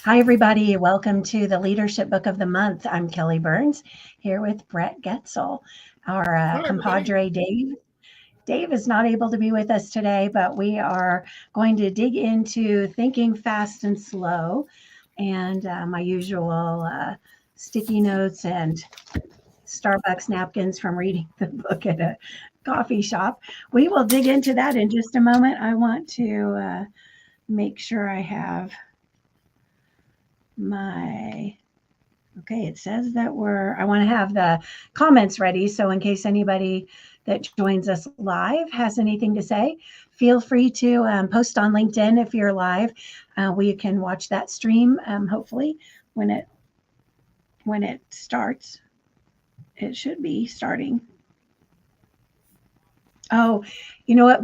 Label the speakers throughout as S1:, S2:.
S1: Hi, everybody. Welcome to the Leadership Book of the Month. I'm Kelly Burns here with Bret Getzel. Our
S2: Hi, everybody.
S1: compadre Dave. Dave is not able to be with us today, but we are going to dig into thinking fast and slow and my usual sticky notes and Starbucks napkins from reading the book at a coffee shop. We will dig into that in just a moment. I want to make sure I have okay, it says that I want to have the comments ready. So in case anybody that joins us live has anything to say, feel free to post on LinkedIn if you're live. We can watch that stream, hopefully when it starts. It should be starting. Oh, you know what?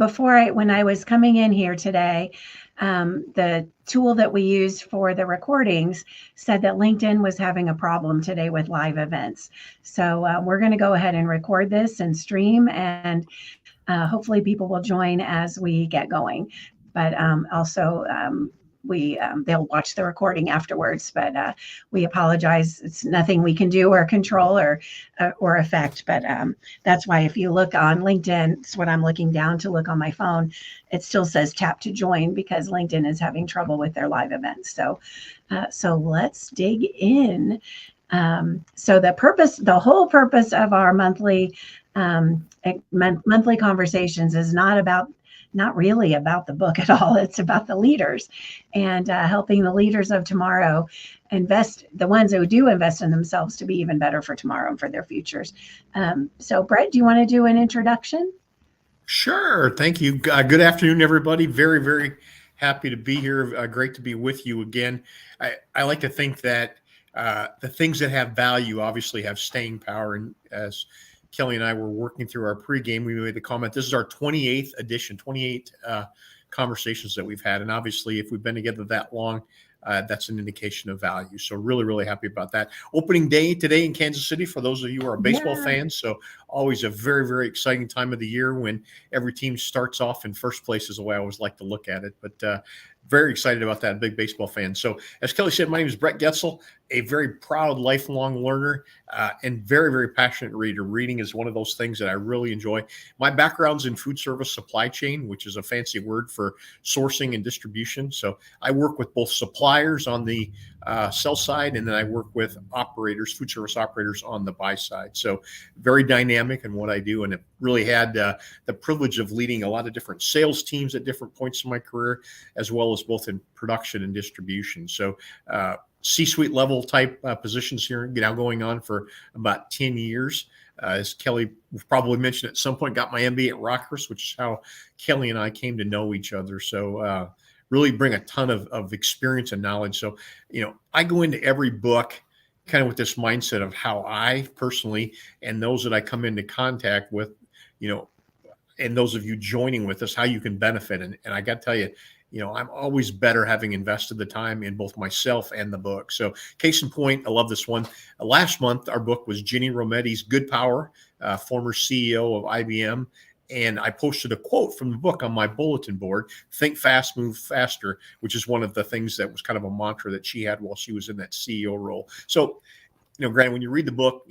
S1: When I was coming in here today, the tool that we use for the recordings said that LinkedIn was having a problem today with live events. So we're going to go ahead and record this and stream, and hopefully people will join as we get going. But also, they'll watch the recording afterwards. But we apologize. It's nothing we can do or control or affect. But that's why if you look on LinkedIn, it's what I'm looking down to look on my phone. It still says tap to join because LinkedIn is having trouble with their live events. So let's dig in. So the whole purpose of our monthly conversations is not really about the book at all. It's about the leaders and helping the leaders of tomorrow the ones who do invest in themselves to be even better for tomorrow and for their futures. So Bret, do you want to do an introduction?
S2: Sure. Thank you. Good afternoon, everybody. Very, very happy to be here. Great to be with you again. I like to think that the things that have value obviously have staying power. And as Kelly and I were working through our pregame, we made the comment, this is our 28th edition, 28 conversations that we've had. And obviously, if we've been together that long, that's an indication of value. So really, really happy about that. Opening day today in Kansas City for those of you who are baseball fans. So always a very, very exciting time of the year when every team starts off in first place is the way I always like to look at it. But very excited about that. Big baseball fan. So as Kelly said, my name is Bret Getzel, a very proud lifelong learner and very, very passionate reader. Reading is one of those things that I really enjoy. My background's in food service supply chain, which is a fancy word for sourcing and distribution. So I work with both suppliers on the sell side, and then I work with operators, food service operators on the buy side. So very dynamic in what I do, and it really had the privilege of leading a lot of different sales teams at different points in my career, as well as both in production and distribution. So C-suite level type positions here now going on for about 10 years. As Kelly probably mentioned at some point, got my MBA at Rockhurst, which is how Kelly and I came to know each other. So really bring a ton of experience and knowledge. So, I go into every book kind of with this mindset of how I personally and those that I come into contact with, and those of you joining with us, how you can benefit. And I got to tell you, I'm always better having invested the time in both myself and the book. So case in point, I love this one. Last month, our book was Ginny Rometty's Good Power, former CEO of IBM. And I posted a quote from the book on my bulletin board, think fast, move faster, which is one of the things that was kind of a mantra that she had while she was in that CEO role. So, granted, when you read the book,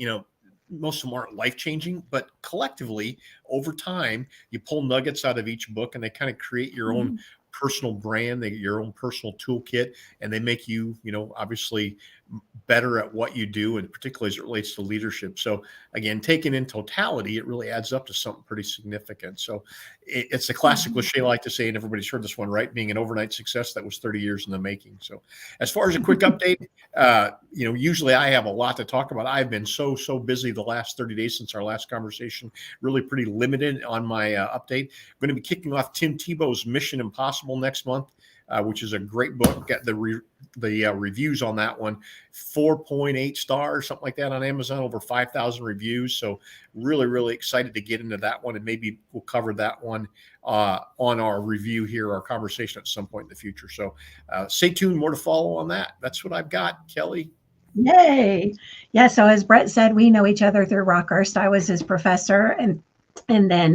S2: most of them aren't life-changing, but collectively, over time, you pull nuggets out of each book and they kind of create your own personal brand, your own personal toolkit, and they make you, obviously better at what you do, and particularly as it relates to leadership. So again, taken in totality, it really adds up to something pretty significant. So it's a classic cliche I like to say, and everybody's heard this one, right? Being an overnight success that was 30 years in the making. So as far as a quick update, usually I have a lot to talk about. I've been so busy the last 30 days since our last conversation, really pretty limited on my update. I'm going to be kicking off Tim Tebow's Mission Impossible next month. Which is a great book. Got the reviews on that one, 4.8 stars, something like that on Amazon, over 5,000 reviews. So really, really excited to get into that one, and maybe we'll cover that one on our review here, our conversation at some point in the future. So stay tuned, more to follow on that. That's what I've got, Kelly.
S1: Yay. Yeah, so as Bret said, we know each other through Rockhurst. I was his professor and And then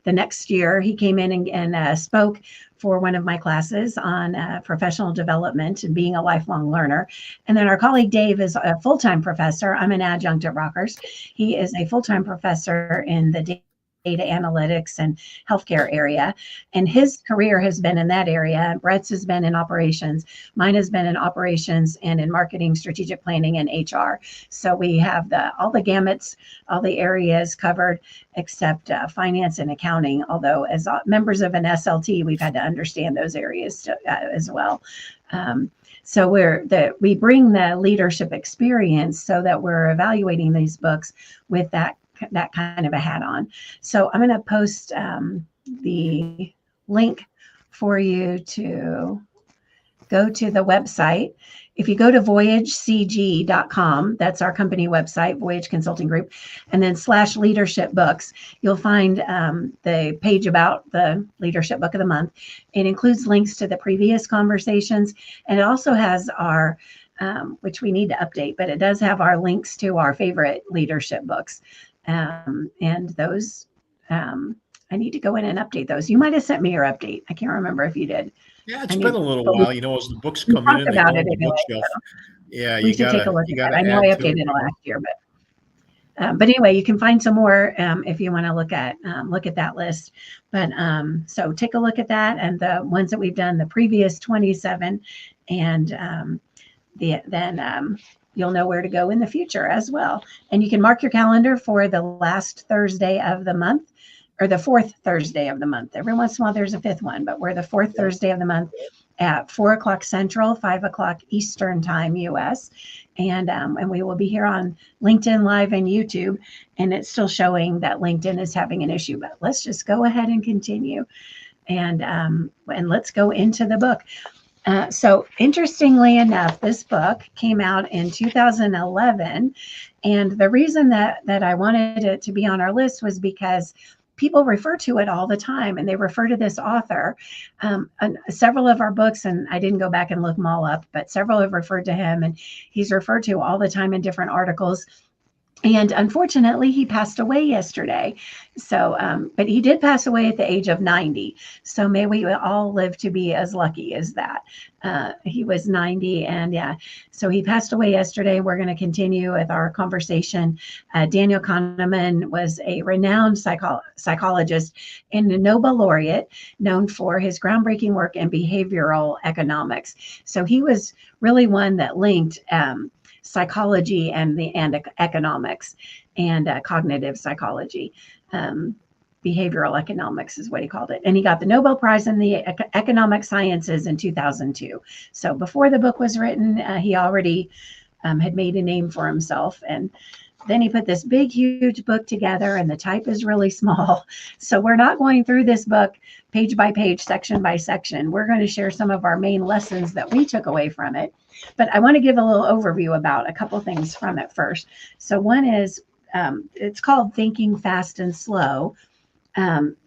S1: the next year, he came in and spoke for one of my classes on professional development and being a lifelong learner. And then our colleague Dave is a full-time professor. I'm an adjunct at Rockhurst. He is a full-time professor in the data analytics and healthcare area. And his career has been in that area. Bret's has been in operations. Mine has been in operations and in marketing, strategic planning, and HR. So we have all the gamuts, all the areas covered except finance and accounting. Although as members of an SLT, we've had to understand those areas as well. So we bring the leadership experience so that we're evaluating these books with that kind of a hat on. So I'm going to post the link for you to go to the website. If you go to voyagecg.com, that's our company website, Voyage Consulting Group, and then /leadership books, you'll find the page about the leadership book of the month. It includes links to the previous conversations, and it also has our, which we need to update, but it does have our links to our favorite leadership books. And those, I need to go in and update those. You might have sent me your update. I can't remember if you did.
S2: Yeah, it's been a little while, as the books come in, they go on the bookshelf. Yeah,
S1: we should take a look at that. I know I updated it last year, but anyway, you can find some more if you want to look at that list. But so take a look at that and the ones that we've done, the previous 27, and then you'll know where to go in the future as well. And you can mark your calendar for the last Thursday of the month, or the fourth Thursday of the month. Every once in a while there's a fifth one, but we're the fourth Thursday of the month at 4 o'clock Central, 5 o'clock Eastern time, US. And we will be here on LinkedIn Live and YouTube. And it's still showing that LinkedIn is having an issue, but let's just go ahead and continue. And let's go into the book. So interestingly enough, this book came out in 2011. And the reason that I wanted it to be on our list was because people refer to it all the time, and they refer to this author. And several of our books, and I didn't go back and look them all up, but several have referred to him, and he's referred to all the time in different articles. And unfortunately, he passed away yesterday. So, but he did pass away at the age of 90. So may we all live to be as lucky as that. He was 90, and yeah, so he passed away yesterday. We're going to continue with our conversation. Daniel Kahneman was a renowned psychologist and a Nobel laureate, known for his groundbreaking work in behavioral economics. So he was really one that linked psychology and economics and cognitive psychology. Behavioral economics is what he called it. And he got the Nobel Prize in the economic sciences in 2002. So before the book was written, he already had made a name for himself. And then he put this big, huge book together, and the type is really small. So we're not going through this book page by page, section by section. We're going to share some of our main lessons that we took away from it. But I want to give a little overview about a couple things from it first. So one is, it's called Thinking Fast and Slow,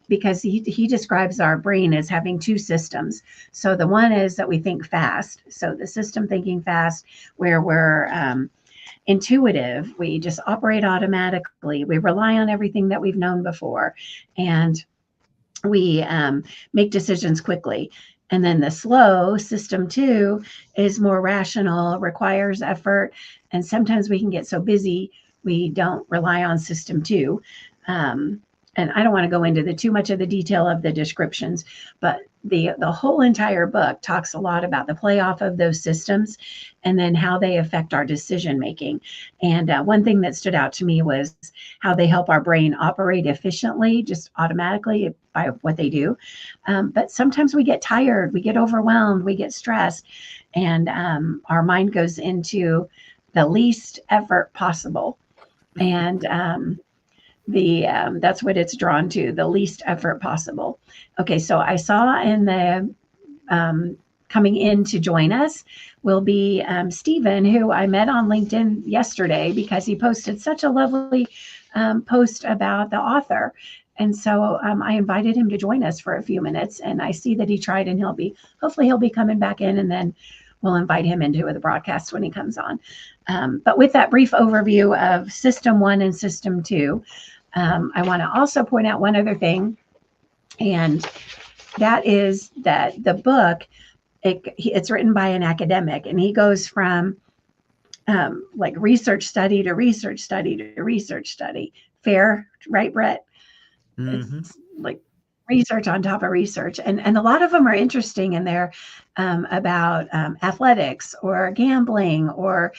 S1: because he describes our brain as having two systems. So the one is that we think fast. So the system thinking fast, where we're intuitive, we just operate automatically. We rely on everything that we've known before, and we make decisions quickly. And then the slow system 2 is more rational, requires effort, and sometimes we can get so busy we don't rely on system 2. And I don't want to go into too much of the detail of the descriptions, but the whole entire book talks a lot about the playoff of those systems and then how they affect our decision making. And one thing that stood out to me was how they help our brain operate efficiently, just automatically by what they do. But sometimes we get tired, we get overwhelmed, we get stressed, and our mind goes into the least effort possible. And that's what it's drawn to, the least effort possible. Okay, so I saw in the coming in to join us will be Stephen, who I met on LinkedIn yesterday because he posted such a lovely post about the author. And so I invited him to join us for a few minutes, and I see that he tried, and hopefully he'll be coming back in, and then we'll invite him into the broadcast when he comes on. But with that brief overview of System 1 and System 2, I want to also point out one other thing, and that is that the book, it's written by an academic, and he goes from like research study to research study to research study. Fair, right, Bret?
S2: Mm-hmm.
S1: It's like research on top of research, and a lot of them are interesting in there, about athletics or gambling or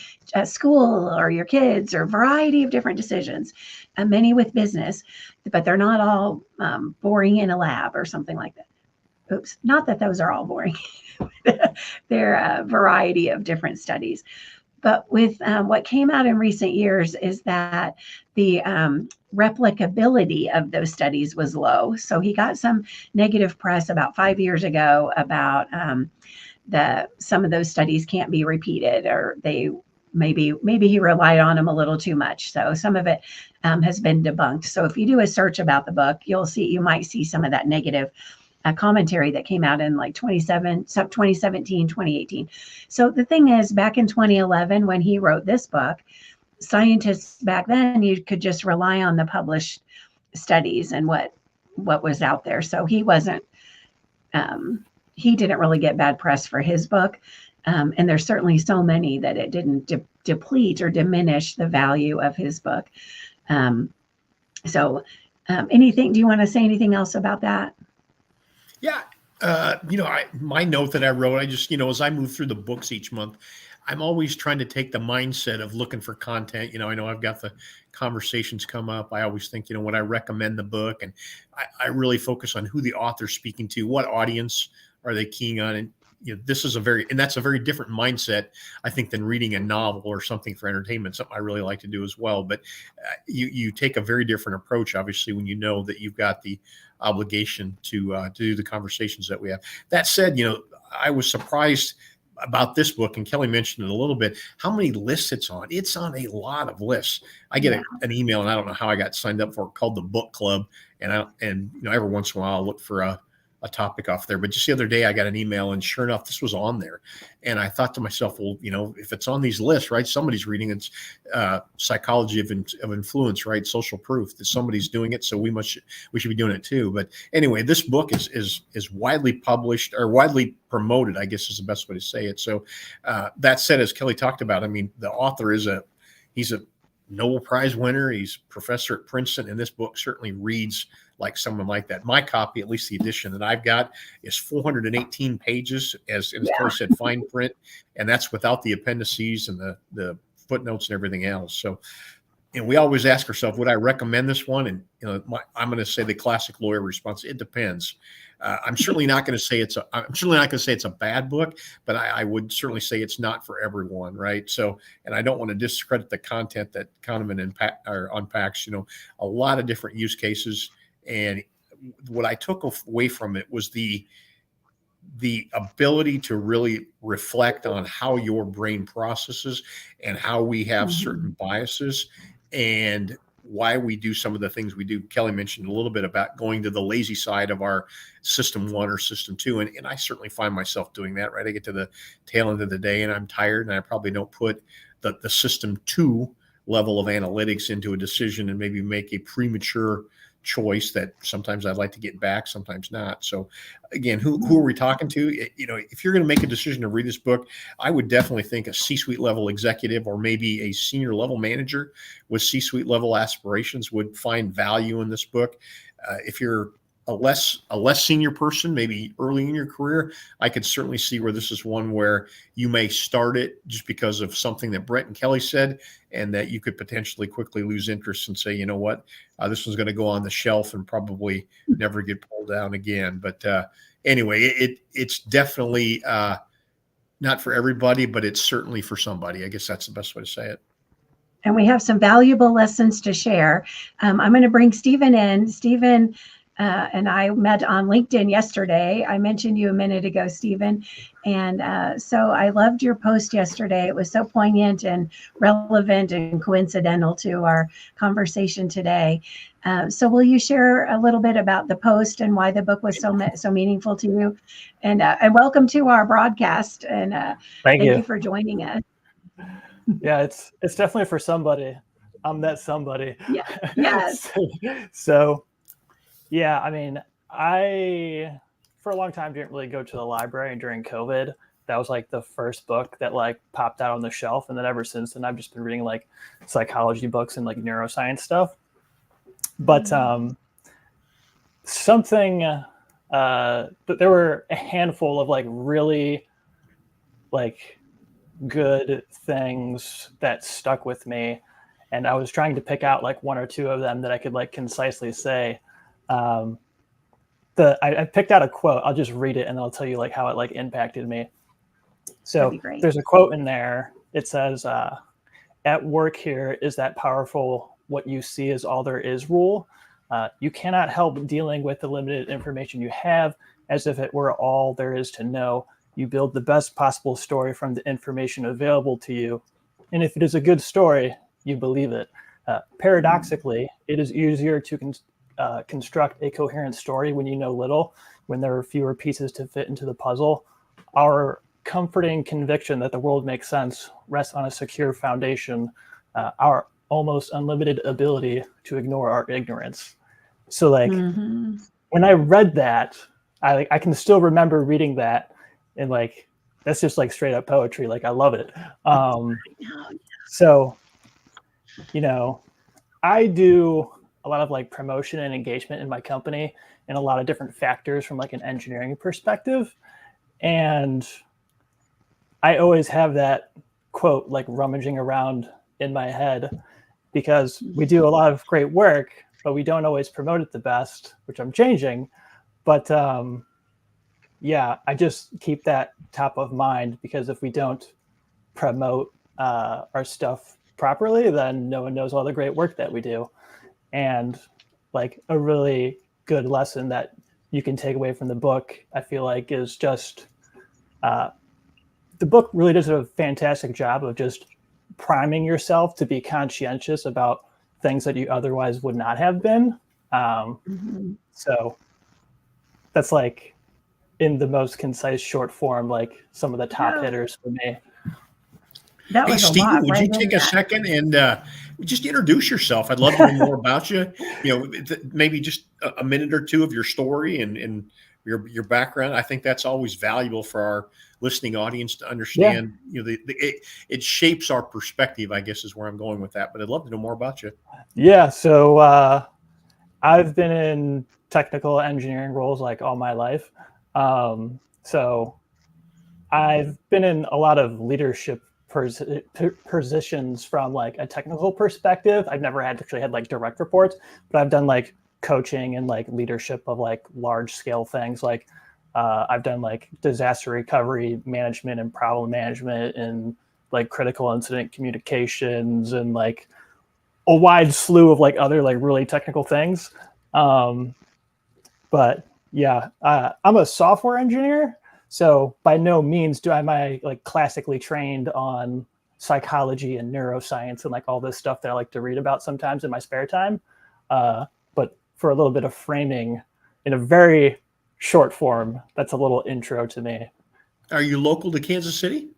S1: school or your kids or a variety of different decisions, many with business, but they're not all boring in a lab or something like that. Oops, not that those are all boring. They're a variety of different studies. But with what came out in recent years is that the replicability of those studies was low. So he got some negative press about 5 years ago about some of those studies can't be repeated, or they maybe he relied on them a little too much. So some of it has been debunked. So if you do a search about the book, you might see some of that negative commentary that came out in like 2017, 2018. So the thing is, back in 2011, when he wrote this book, scientists back then, you could just rely on the published studies and what was out there. So he didn't really get bad press for his book. And there's certainly so many that it didn't deplete or diminish the value of his book. Do you want to say anything else about that?
S2: Yeah. My note that I wrote, I just, as I move through the books each month, I'm always trying to take the mindset of looking for content. I know I've got the conversations come up. I always think, when I recommend the book, and I really focus on who the author's speaking to, what audience are they keying on. And, that's a very different mindset, I think, than reading a novel or something for entertainment, something I really like to do as well. But you take a very different approach, obviously, when you know that you've got the obligation to do the conversations that we have. That said, I was surprised about this book, and Kelly mentioned it a little bit, how many lists it's on. It's on a lot of lists. I get an email, and I don't know how I got signed up for it, called the Book Club. And every once in a while I'll look for a topic off there. But just the other day I got an email, and sure enough, this was on there. And I thought to myself, well, if it's on these lists, right, somebody's reading it. Psychology of influence, right? Social proof that somebody's doing it. So we should be doing it too. But anyway, this book is widely published, or widely promoted, I guess is the best way to say it. So that said, as Kelly talked about, the author he's a Nobel Prize winner. He's professor at Princeton, and this book certainly reads like someone like that. My copy, at least the edition that I've got, is 418 pages, as Kelly said, fine print, and that's without the appendices and the footnotes and everything else. So, we always ask ourselves, would I recommend this one? And I'm going to say the classic lawyer response: it depends. I'm certainly not going to say it's a bad book, but I would certainly say it's not for everyone, right? So, and I don't want to discredit the content that Kahneman unpacks. A lot of different use cases, and what I took away from it was the ability to really reflect on how your brain processes and how we have certain biases and why we do some of the things we do. Kelly mentioned a little bit about going to the lazy side of our system 1 or system 2. And I certainly find myself doing that, right? I get to the tail end of the day and I'm tired, and I probably don't put the system 2 level of analytics into a decision and maybe make a premature choice that sometimes I'd like to get back, sometimes not. So again, who are we talking to? If you're going to make a decision to read this book, I would definitely think a C-suite level executive, or maybe a senior level manager with C-suite level aspirations, would find value in this book. If you're a less senior person, maybe early in your career, I could certainly see where this is one where you may start it just because of something that Bret and Kelly said, and that you could potentially quickly lose interest and say, you know what, this one's going to go on the shelf and probably never get pulled down again. But anyway, it's definitely not for everybody, but it's certainly for somebody. I guess that's the best way to say it.
S1: And we have some valuable lessons to share. I'm going to bring Stephen in. Stephen and I met on LinkedIn yesterday. I mentioned you a minute ago, Stephen. And so I loved your post yesterday. It was so poignant and relevant and coincidental to our conversation today. So will you share a little bit about the post and why the book was so meaningful to you? And welcome to our broadcast. And thank you for joining us.
S3: Yeah, it's definitely for somebody. I'm that somebody.
S1: Yeah. Yes.
S3: So yeah, I mean, I for a long time didn't really go to the library, and during COVID, that was like the first book that like popped out on the shelf. And then ever since then, I've just been reading like psychology books and like neuroscience stuff. But but there were a handful of like really like good things that stuck with me. And I was trying to pick out like one or two of them that I could like concisely say. I picked out a quote. I'll just read it and I'll tell you like how it like impacted me. So there's a quote in there. It says, at work here is that powerful, what you see is all there is rule. You cannot help dealing with the limited information you have as if it were all there is to know. You build the best possible story from the information available to you. And if it is a good story, you believe it. Paradoxically, it is easier to construct a coherent story when you know little, when there are fewer pieces to fit into the puzzle. Our comforting conviction that the world makes sense rests on a secure foundation, our almost unlimited ability to ignore our ignorance. So like when I read that, I can still remember reading that, and like that's just like straight up poetry. Like I love it. So, you know, I do a lot of like promotion and engagement in my company and a lot of different factors from like an engineering perspective. And I always have that quote like rummaging around in my head because we do a lot of great work, but we don't always promote it the best, which I'm changing. But yeah, I just keep that top of mind because if we don't promote our stuff properly, then no one knows all the great work that we do. And like a really good lesson that you can take away from the book, I feel like, is just the book really does a fantastic job of just priming yourself to be conscientious about things that you otherwise would not have been. So that's like in the most concise short form, like some of the top hitters for me.
S1: That was
S2: Steve,
S1: a lot.
S2: would you take a second and just introduce yourself? I'd love to know more about you. You know, maybe just a minute or two of your story and your background. I think that's always valuable for our listening audience to understand. You know, it shapes our perspective, I guess, is where I'm going with that. But I'd love to know more about you.
S3: Yeah. So I've been in technical engineering roles like all my life. So I've been in a lot of leadership positions from like a technical perspective. I've never actually had like direct reports, but I've done like coaching and like leadership of like large scale things. Like I've done like disaster recovery management and problem management and like critical incident communications and like a wide slew of like other like really technical things. But yeah, I'm a software engineer. So by no means am I like classically trained on psychology and neuroscience and like all this stuff that I like to read about sometimes in my spare time. But for a little bit of framing in a very short form, that's a little intro to me.
S2: Are you local to Kansas City?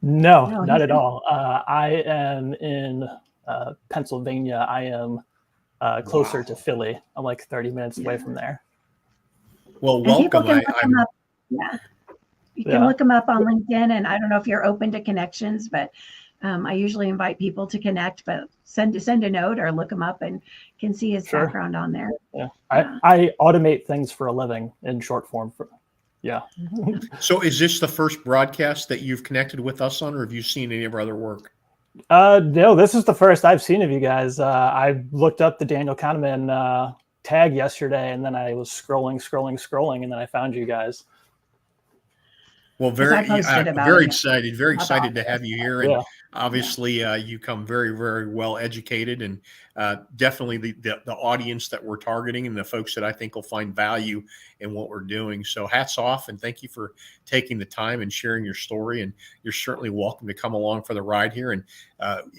S3: No, not at all. I am in Pennsylvania. I am closer to Philly. I'm like 30 minutes away from there.
S2: Well, welcome.
S1: You can look them up on LinkedIn, and I don't know if you're open to connections, but I usually invite people to connect, but send a note or look him up and can see his background on there.
S3: Yeah. I automate things for a living in short form.
S2: So is this the first broadcast that you've connected with us on, or have you seen any of our other work?
S3: No, this is the first I've seen of you guys. I looked up the Daniel Kahneman tag yesterday, and then I was scrolling, and then I found you guys.
S2: Well, very excited to have you here. And obviously you come very, very well educated, and definitely the audience that we're targeting and the folks that I think will find value in what we're doing. So hats off, and thank you for taking the time and sharing your story. And you're certainly welcome to come along for the ride here. And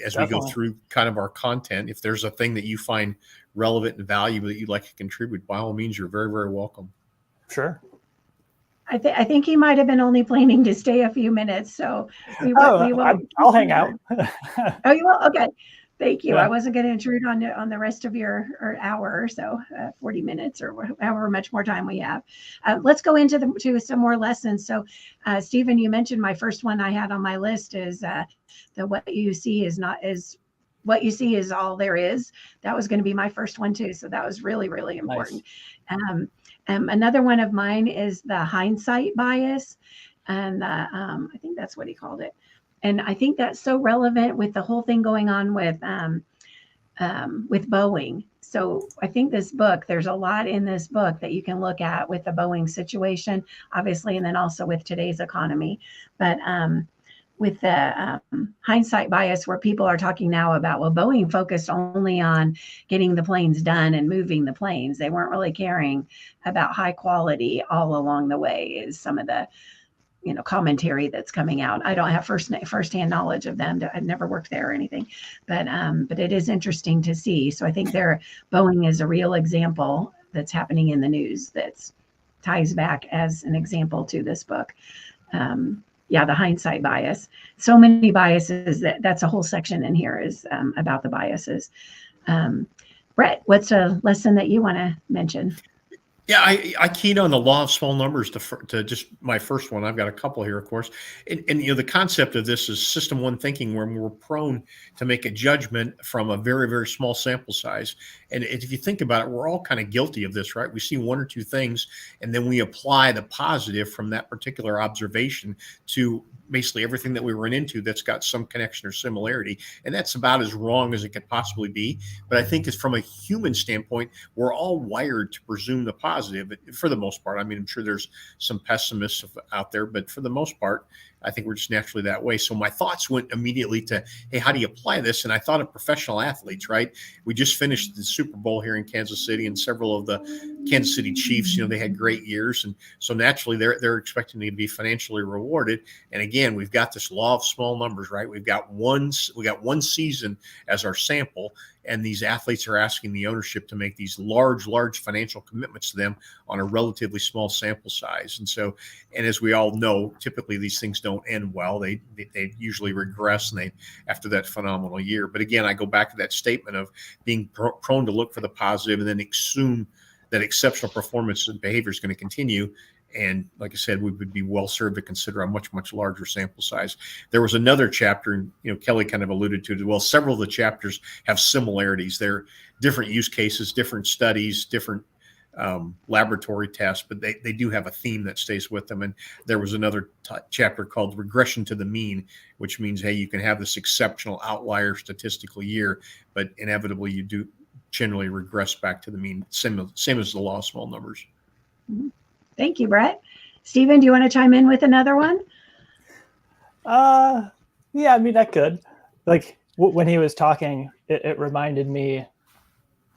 S2: as we go through kind of our content, if there's a thing that you find relevant and valuable that you'd like to contribute, by all means, you're very, very welcome.
S3: Sure.
S1: I think he might have been only planning to stay a few minutes, so we will.
S3: I'll hang out.
S1: Oh, you will? Okay. Thank you.
S3: Yeah.
S1: I wasn't going to intrude on the rest of your hour or so, 40 minutes or however much more time we have. Let's go into to some more lessons. So, Stephen, you mentioned my first one I had on my list is the what you see is what you see is all there is. That was going to be my first one too. So that was really, really important. Nice. Another one of mine is the hindsight bias. And I think that's what he called it. And I think that's so relevant with the whole thing going on with Boeing. So I think this book, there's a lot in this book that you can look at with the Boeing situation, obviously, and then also with today's economy. But with the hindsight bias, where people are talking now about, well, Boeing focused only on getting the planes done and moving the planes. They weren't really caring about high quality all along the way, is some of the commentary that's coming out. I don't have firsthand knowledge of them. I've never worked there or anything, but it is interesting to see. So I think Boeing is a real example that's happening in the news that ties back as an example to this book. The hindsight bias. So many biases that's a whole section in here is about the biases. Bret, what's a lesson that you want to mention?
S2: Yeah, I keyed on the law of small numbers to just my first one. I've got a couple here, of course. And the concept of this is system one thinking, where we're prone to make a judgment from a very, very small sample size. And if you think about it, we're all kind of guilty of this, right? We see one or two things, and then we apply the positive from that particular observation to basically everything that we run into that's got some connection or similarity. And that's about as wrong as it could possibly be. But I think it's from a human standpoint, we're all wired to presume the positive for the most part. I mean, I'm sure there's some pessimists out there, but for the most part, I think we're just naturally that way. So my thoughts went immediately to, hey, how do you apply this? And I thought of professional athletes, right? We just finished the Super Bowl here in Kansas City, and several of the Kansas City Chiefs, they had great years. And so naturally they're expecting to be financially rewarded. And again, we've got this law of small numbers, right? We got one season as our sample, and these athletes are asking the ownership to make these large financial commitments to them on a relatively small sample size. And as we all know, typically these things don't end well. They usually regress, and after that phenomenal year. But again, I go back to that statement of being prone to look for the positive and then assume that exceptional performance and behavior is going to continue. And like I said, we would be well served to consider a much, much larger sample size. There was another chapter, and Kelly kind of alluded to it as well. Several of the chapters have similarities. They're different use cases, different studies, different laboratory tests, but they do have a theme that stays with them. And there was another chapter called Regression to the Mean, which means, hey, you can have this exceptional outlier statistical year, but inevitably you do generally regress back to the mean, same as the law of small numbers.
S1: Mm-hmm. Thank you, Bret. Stephen, do you want to chime in with another one?
S3: Yeah, I mean, I could. Like when he was talking, it reminded me.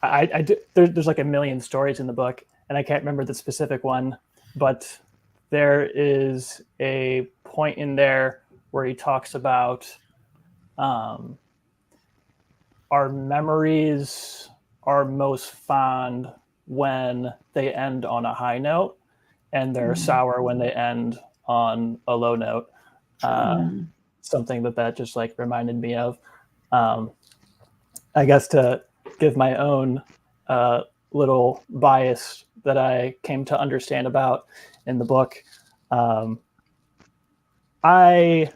S3: There's like a million stories in the book, and I can't remember the specific one, but there is a point in there where he talks about our memories are most fond when they end on a high note, and they're sour when they end on a low note. Something that just like reminded me of. I guess to give my own little bias that I came to understand about in the book. I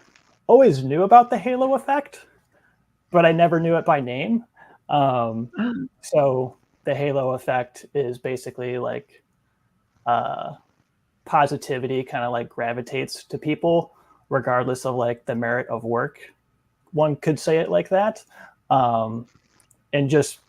S3: always knew about the halo effect, but I never knew it by name. So the halo effect is basically like positivity kind of like gravitates to people regardless of like the merit of work. One could say it like that. And just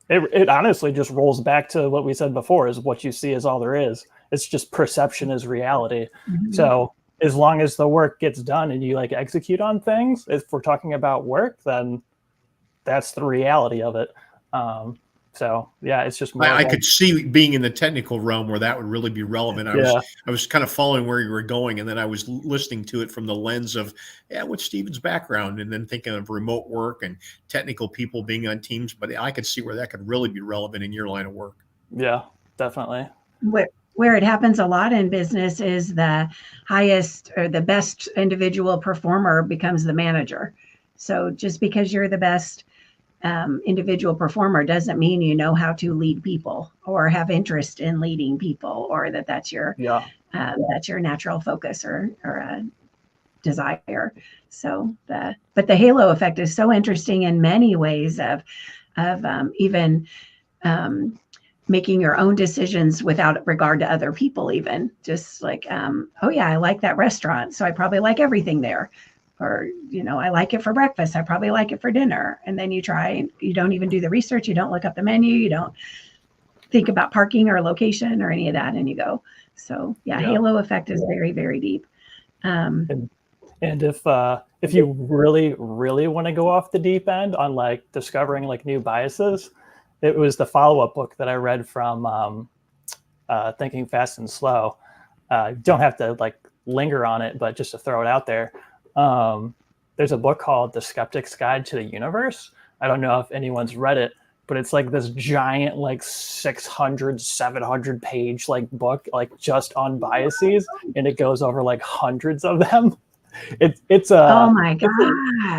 S3: it honestly just rolls back to what we said before, is what you see is all there is. It's just perception is reality. Mm-hmm. So as long as the work gets done and you like execute on things, if we're talking about work, then that's the reality of it. So yeah, it's just more
S2: I could see being in the technical realm where that would really be relevant. I was kind of following where you were going, and then I was listening to it from the lens of, what's Stephen's background, and then thinking of remote work and technical people being on teams. But I could see where that could really be relevant in your line of work.
S3: Yeah, definitely.
S1: Where it happens a lot in business is the highest or the best individual performer becomes the manager. So just because you're the best individual performer doesn't mean you know how to lead people or have interest in leading people, or that's your natural focus or desire. So but the halo effect is so interesting in many ways of even making your own decisions without regard to other people, even just like, oh yeah, I like that restaurant, so I probably like everything there. Or, I like it for breakfast, I probably like it for dinner. And then you try, you don't even do the research, you don't look up the menu, you don't think about parking or location or any of that, and you go. So halo effect is very, very deep.
S3: And if you really, really want to go off the deep end on like discovering like new biases, it was the follow-up book that I read from Thinking Fast and Slow. Don't have to like linger on it, but just to throw it out there, there's a book called The Skeptic's Guide to the Universe. I don't know if anyone's read it, but it's like this giant, like 600, 700 page like book, like just on biases. And it goes over like hundreds of them. It's a,
S1: oh my gosh,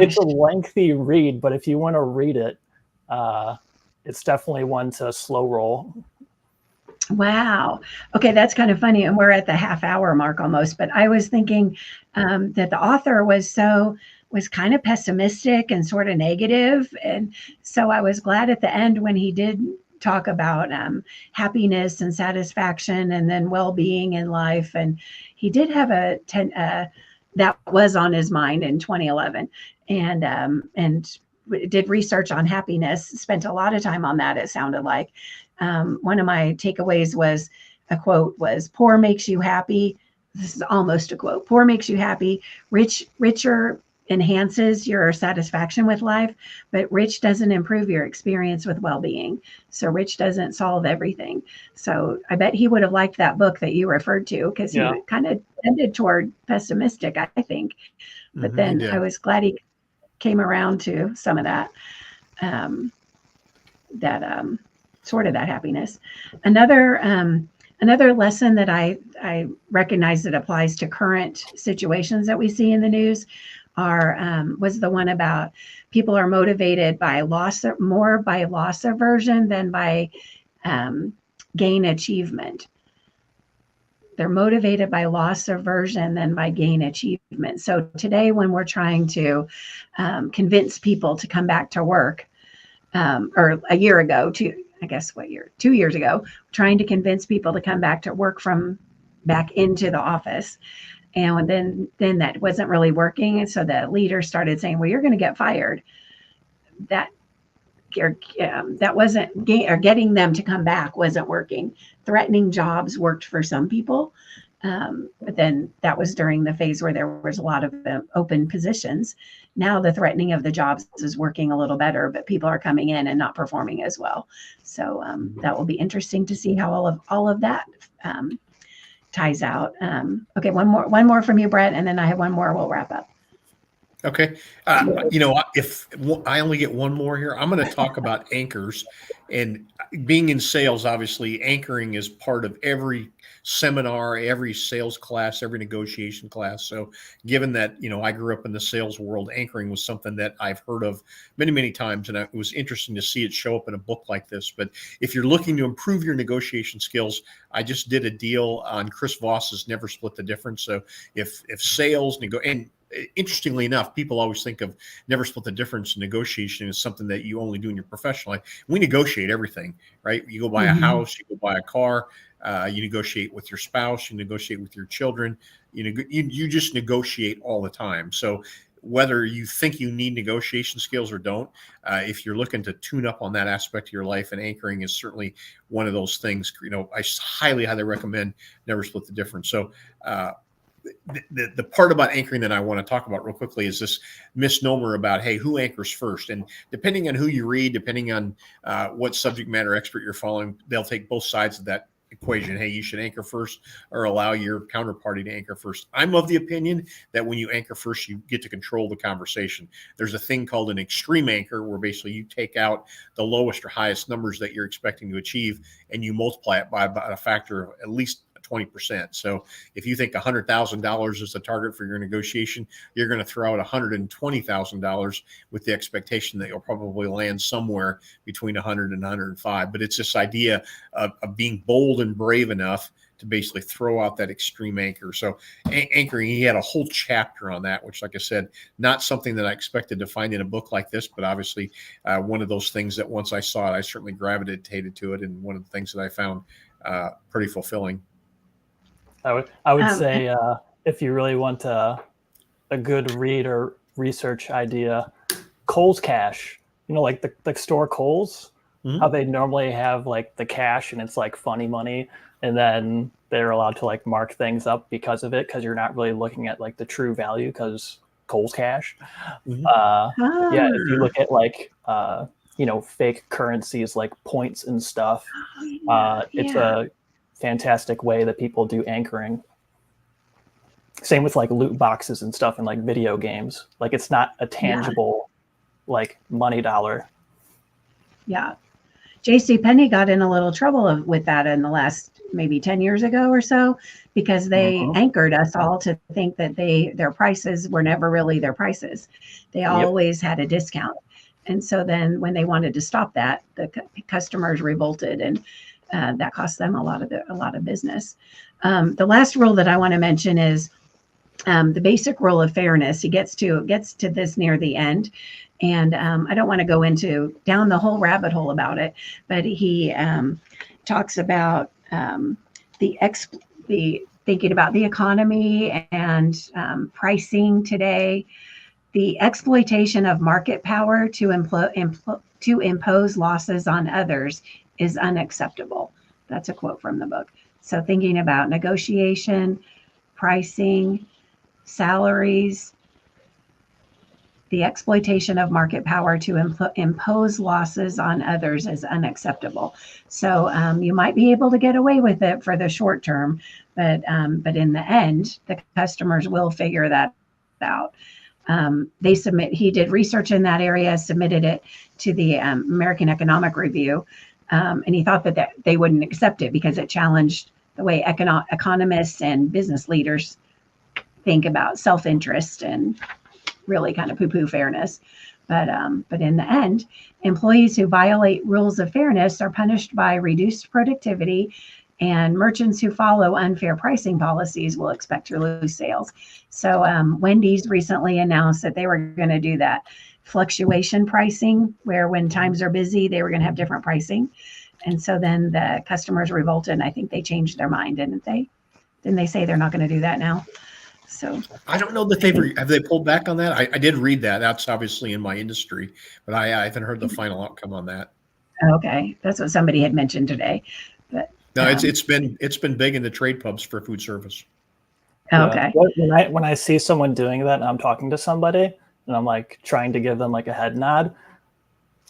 S3: it's a lengthy read, but if you want to read it, it's definitely one to slow roll.
S1: Wow. Okay, that's kind of funny. And we're at the half-hour mark almost, but I was thinking that the author was kind of pessimistic and sort of negative. And so I was glad at the end when he did talk about happiness and satisfaction and then well-being in life. And he did have that was on his mind in 2011, and did research on happiness, spent a lot of time on that, it sounded like. One of my takeaways was a quote was, poor makes you happy. This is almost a quote. Poor makes you happy. Richer enhances your satisfaction with life, but rich doesn't improve your experience with well-being. So rich doesn't solve everything. So I bet he would have liked that book that you referred to, because he kind of tended toward pessimistic, I think. But then I was glad he came around to some of that, sort of that happiness. Another lesson that I recognize that applies to current situations that we see in the news was the one about people are motivated by more by loss aversion than by gain achievement. They're motivated by loss aversion than by gain achievement. So today, when we're trying to convince people to come back to work, or a year ago, 2 years ago, trying to convince people to come back to work from back into the office. And then that wasn't really working. And so the leader started saying, well, you're going to get fired. That wasn't, or getting them to come back wasn't working. Threatening jobs worked for some people. But then that was during the phase where there was a lot of open positions. Now the threatening of the jobs is working a little better, but people are coming in and not performing as well. So that will be interesting to see how all of that ties out. Okay, one more from you, Bret, and then I have one more. We'll wrap up.
S2: Okay. If I only get one more here, I'm going to talk about anchors. And being in sales, obviously, anchoring is part of every seminar, every sales class, every negotiation class. So given that, I grew up in the sales world, anchoring was something that I've heard of many, many times. And it was interesting to see it show up in a book like this. But if you're looking to improve your negotiation skills, I just did a deal on Chris Voss's Never Split the Difference. So if sales, and interestingly enough, people always think of never split the difference in negotiation as something that you only do in your professional life. We negotiate everything, right? You go buy a house, you go buy a car, you negotiate with your spouse, you negotiate with your children, you just negotiate all the time. So whether you think you need negotiation skills or don't, if you're looking to tune up on that aspect of your life, and anchoring is certainly one of those things. I highly, highly recommend Never Split the Difference. So, the part about anchoring that I want to talk about real quickly is this misnomer about, hey, who anchors first? And depending on who you read, depending on what subject matter expert you're following, they'll take both sides of that equation. Hey, you should anchor first or allow your counterparty to anchor first. I'm of the opinion that when you anchor first, you get to control the conversation. There's a thing called an extreme anchor, where basically you take out the lowest or highest numbers that you're expecting to achieve and you multiply it by about a factor of at least 20%. So if you think $100,000 is the target for your negotiation, you're going to throw out $120,000 with the expectation that you'll probably land somewhere between 100 and 105. But it's this idea of being bold and brave enough to basically throw out that extreme anchor. So anchoring, he had a whole chapter on that, which, like I said, not something that I expected to find in a book like this, but obviously one of those things that once I saw it, I certainly gravitated to it, and one of the things that I found pretty fulfilling.
S3: I would say if you really want a good read or research idea, Kohl's Cash, like the store Kohl's, how they normally have like the cash and it's like funny money, and then they're allowed to like mark things up because of it, because you're not really looking at like the true value because Kohl's Cash. Yeah, if you look at like fake currencies like points and stuff, it's a fantastic way that people do anchoring. Same with like loot boxes and stuff in like video games. Like it's not a tangible like money dollar.
S1: Yeah. J.C. Penney got in a little trouble with that in the last maybe 10 years ago or so, because they anchored us all to think that their prices were never really their prices. They always had a discount. And so then when they wanted to stop that, the customers revolted, and that cost them a lot of business. The last rule that I want to mention is the basic rule of fairness. He gets to this near the end. And I don't want to go down the whole rabbit hole about it, but he talks about thinking about the economy and pricing today. The exploitation of market power to impose losses on others is unacceptable. That's a quote from the book. So thinking about negotiation, pricing, salaries, the exploitation of market power to impose losses on others is unacceptable. So you might be able to get away with it for the short term, but in the end, the customers will figure that out. He did research in that area, submitted it to the American Economic Review, and he thought that they wouldn't accept it because it challenged the way economists and business leaders think about self-interest and really kind of poo-poo fairness. But in the end, employees who violate rules of fairness are punished by reduced productivity, and merchants who follow unfair pricing policies will expect to lose sales. So Wendy's recently announced that they were going to do that fluctuation pricing, where when times are busy, they were going to have different pricing. And so then the customers revolted, and I think they changed their mind, didn't they? Didn't they say they're not going to do that now? So
S2: I don't know that have they pulled back on that. I did read that. That's obviously in my industry, but I haven't heard the final outcome on that.
S1: Okay, that's what somebody had mentioned today. But
S2: no, it's been big in the trade pubs for food service.
S1: Okay.
S3: When I see someone doing that and I'm talking to somebody and I'm like trying to give them like a head nod,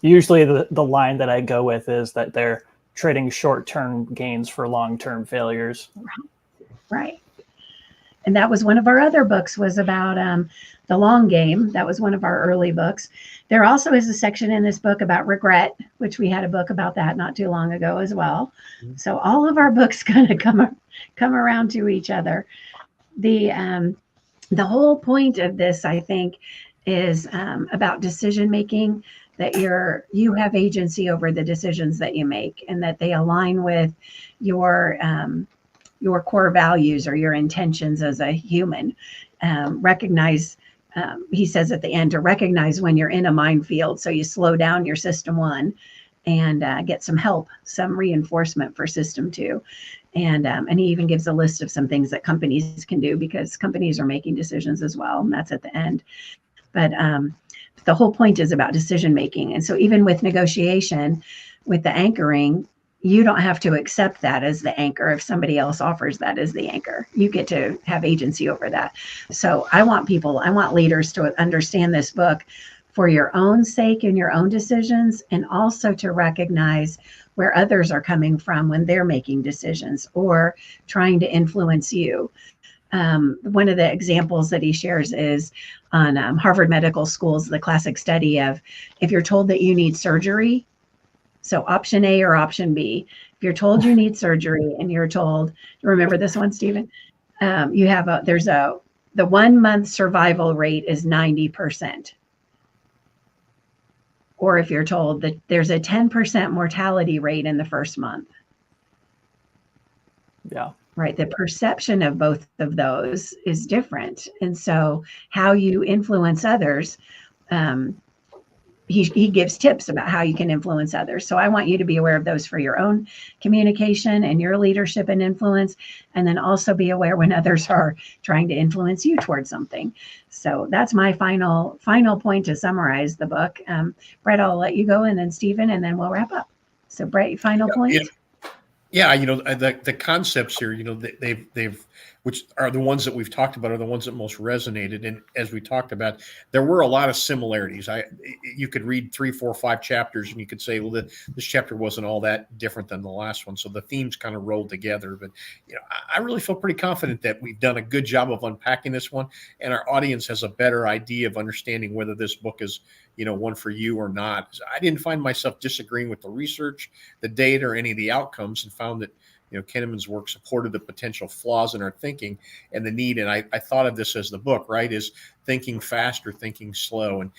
S3: usually the line that I go with is that they're trading short-term gains for long-term failures.
S1: Right. And that was one of our other books, was about the long game. That was one of our early books. There also is a section in this book about regret, which we had a book about that not too long ago as well. Mm-hmm. So all of our books kind of come around to each other. The whole point of this, I think, is about decision making, that you have agency over the decisions that you make, and that they align with your core values or your intentions as a human. Recognize, he says at the end, to recognize when you're in a minefield. So you slow down your system 1 and get some help, some reinforcement for system 2. And he even gives a list of some things that companies can do, because companies are making decisions as well. And that's at the end. But the whole point is about decision making. And so even with negotiation, with the anchoring, you don't have to accept that as the anchor. If somebody else offers that as the anchor, you get to have agency over that. So I want leaders to understand this book for your own sake and your own decisions, and also to recognize where others are coming from when they're making decisions or trying to influence you. One of the examples that he shares is on Harvard Medical School's the classic study of, if you're told that you need surgery, so option A or option B. If you're told you need surgery and you're told, remember this one, Stephen? The 1 month survival rate is 90%. Or if you're told that there's a 10% mortality rate in the first month.
S3: Yeah.
S1: Right. The perception of both of those is different. And so how you influence others, he gives tips about how you can influence others. So I want you to be aware of those for your own communication and your leadership and influence, and then also be aware when others are trying to influence you towards something. So that's my final point to summarize the book. Bret, I'll let you go, and then Stephen, and then we'll wrap up. So Bret, final point.
S2: Yeah, the concepts here, they've which are the ones that we've talked about are the ones that most resonated. And as we talked about, there were a lot of similarities. You could read 3, 4, 5 chapters and you could say, well, this chapter wasn't all that different than the last one. So the themes kind of rolled together. But, I really feel pretty confident that we've done a good job of unpacking this one, and our audience has a better idea of understanding whether this book is, one for you or not. I didn't find myself disagreeing with the research, the data, or any of the outcomes, and found that Kahneman's work supported the potential flaws in our thinking and the need. And I thought of this as the book, right, is thinking fast or thinking slow, and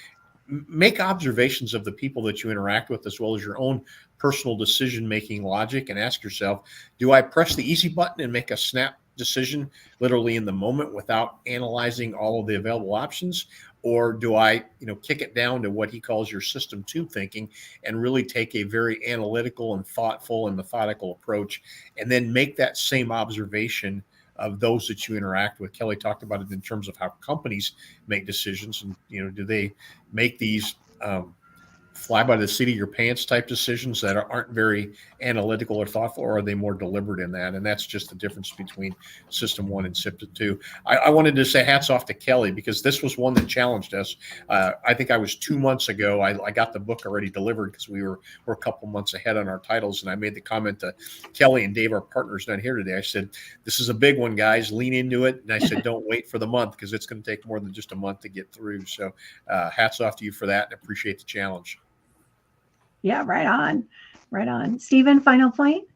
S2: make observations of the people that you interact with, as well as your own personal decision-making logic, and ask yourself, do I press the easy button and make a snap decision literally in the moment without analyzing all of the available options? Or do I, kick it down to what he calls your system 2 thinking, and really take a very analytical and thoughtful and methodical approach, and then make that same observation of those that you interact with? Kelly talked about it in terms of how companies make decisions, and, do they make these fly by the seat of your pants type decisions that aren't very analytical or thoughtful, or are they more deliberate in that? And that's just the difference between system 1 and system 2. I wanted to say hats off to Kelly, because this was one that challenged us. I think I was 2 months ago. I got the book already delivered because we're a couple months ahead on our titles. And I made the comment to Kelly and Dave, our partners not here today. I said, this is a big one, guys, lean into it. And I said, don't wait for the month, because it's going to take more than just a month to get through. So hats off to you for that, and appreciate the challenge.
S1: Yeah, right on. Stephen, final point?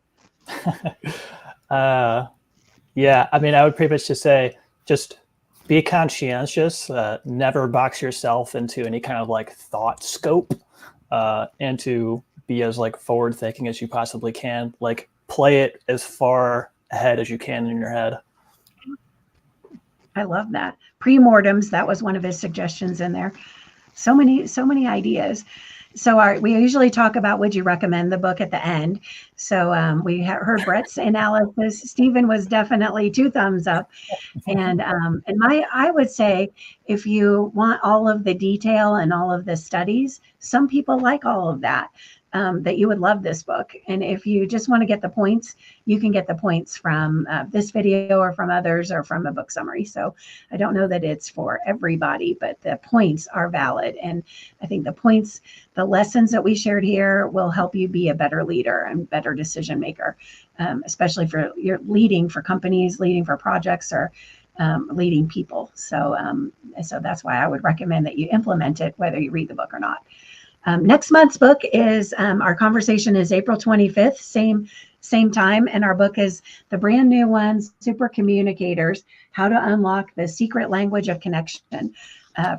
S3: Yeah, I mean, I would pretty much just say, just be conscientious, never box yourself into any kind of like thought scope, and to be as like forward thinking as you possibly can. Like, play it as far ahead as you can in your head.
S1: I love that. Pre-mortems, that was one of his suggestions in there. So many ideas. So we usually talk about, would you recommend the book at the end? So we heard Bret's analysis. Stephen was definitely 2 thumbs up. And I would say, if you want all of the detail and all of the studies, some people like all of that, that you would love this book. And if you just want to get the points, you can get the points from this video, or from others, or from a book summary. So I don't know that it's for everybody, but the points are valid. And I think the lessons that we shared here will help you be a better leader and better decision maker, especially for your leading for companies, leading for projects, or leading people. So that's why I would recommend that you implement it, whether you read the book or not. Next month's book is, our conversation is April 25th, same time. And our book is the brand new one, Super Communicators, How to Unlock the Secret Language of Connection,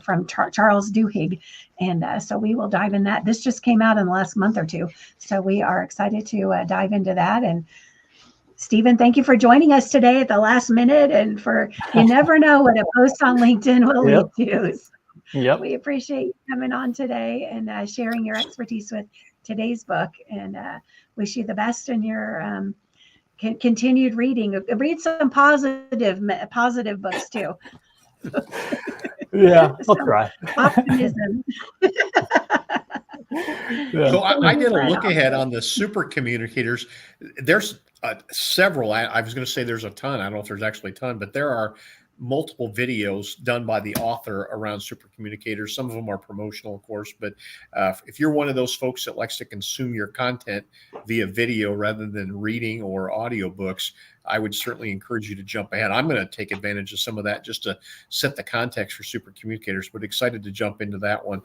S1: from Charles Duhigg. And so we will dive in that. This just came out in the last month or 2. So we are excited to dive into that. And Stephen, thank you for joining us today at the last minute. And you never know what a post on LinkedIn will lead to.
S3: Yep.
S1: We appreciate you coming on today and sharing your expertise with today's book, and wish you the best in your continued reading. Read some positive books too.
S3: Yeah, I'll try.
S1: Optimism.
S3: Yeah.
S2: So I did a look ahead on the super communicators. There's several. I was going to say there's a ton. I don't know if there's actually a ton, but there are multiple videos done by the author around super communicators. Some of them are promotional, of course, but if you're one of those folks that likes to consume your content via video rather than reading or audiobooks, I would certainly encourage you to jump ahead. I'm going to take advantage of some of that just to set the context for super communicators, but excited to jump into that one.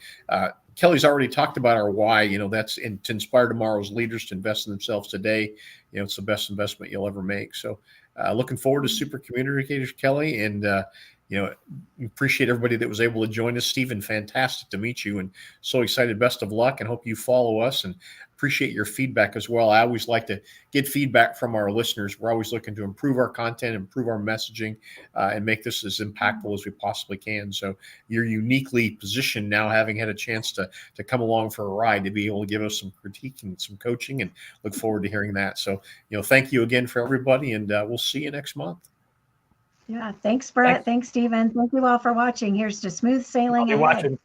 S2: Kelly's already talked about our why. That's to inspire tomorrow's leaders to invest in themselves today. It's the best investment you'll ever make. So looking forward to Super Communicators, Kelly, and appreciate everybody that was able to join us. Stephen, fantastic to meet you, and so excited. Best of luck, and hope you follow us, and appreciate your feedback as well. I always like to get feedback from our listeners. We're always looking to improve our content, improve our messaging, and make this as impactful as we possibly can. So you're uniquely positioned now, having had a chance to come along for a ride, to be able to give us some critique and some coaching, and look forward to hearing that. So, thank you again for everybody, and we'll see you next month.
S1: Yeah. Thanks, Bret. Thanks, Stephen. Thank you all for watching. Here's to smooth sailing
S3: I'll be
S1: ahead.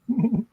S3: watching.